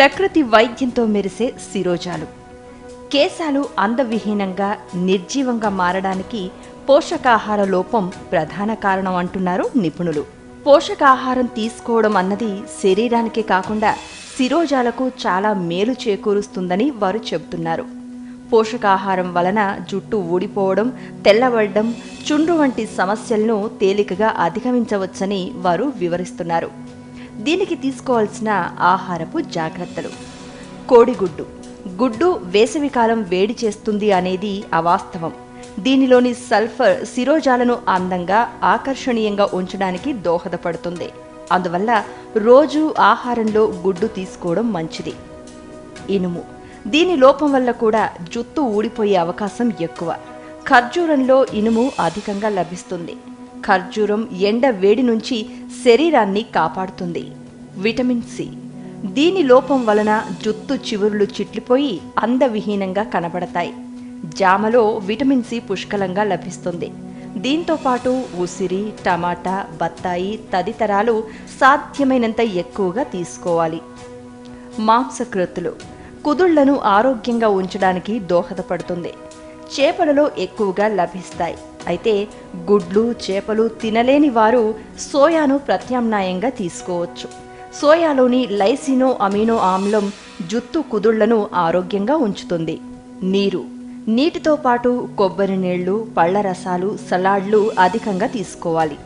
ప్రకృతి వైద్యంతో మెరిసే శిరోజాలు. కేశాలు అందవిహీనంగా నిర్జీవంగా మారడానికి పోషకాహార లోపం ప్రధాన కారణం అంటున్నారు నిపుణులు. పోషకాహారం తీసుకోవడం అన్నది శరీరానికే కాకుండా శిరోజాలకు చాలా మేలు చేకూరుస్తుందని వారు చెబుతున్నారు. పోషకాహారం వలన జుట్టు ఊడిపోవడం, తెల్లబడడం, చుండ్రు వంటి సమస్యలను తేలికగా అధిగమించవచ్చని వారు వివరిస్తున్నారు. దీనికి తీసుకోవాల్సిన ఆహారపు జాగ్రత్తలు. కోడిగుడ్డు. గుడ్డు వేసవికాలం వేడి చేస్తుంది అనేది అవాస్తవం. దీనిలోని సల్ఫర్ శిరోజాలను అందంగా, ఆకర్షణీయంగా ఉంచడానికి దోహదపడుతుంది. అందువల్ల రోజు ఆహారంలో గుడ్డు తీసుకోవడం మంచిది. ఇనుము. దీని లోపం వల్ల కూడా జుట్టు ఊడిపోయే అవకాశం ఎక్కువ. ఖర్జూరంలో ఇనుము అధికంగా లభిస్తుంది. ఖర్జూరం ఎండ వేడి నుంచి శరీరాన్ని కాపాడుతుంది. Vitamin C. దీని లోపం వలన జుట్టు చివురులు చిట్లిపోయి అందవిహీనంగా కనబడతాయి. జామలో విటమిన్ సి పుష్కలంగా లభిస్తుంది. దీంతో పాటు ఉసిరి, టమాటా, బత్తాయి తదితరాలు సాధ్యమైనంత ఎక్కువగా తీసుకోవాలి. మాంసకృతులు. కుదుళ్లను ఆరోగ్యంగా ఉంచడానికి దోహదపడుతుంది. చేపలలో ఎక్కువగా లభిస్తాయి. అయితే గుడ్లు, చేపలు తినలేని వారు సోయాను ప్రత్యామ్నాయంగా తీసుకోవచ్చు. సోయాలోని లైసినో అమినో ఆమ్లం జుట్టు కుదుళ్లను ఆరోగ్యంగా ఉంచుతుంది. నీరు. నీటితో పాటు కొబ్బరి నీళ్లు, పళ్ల రసాలు, సలాడ్లు అధికంగా తీసుకోవాలి.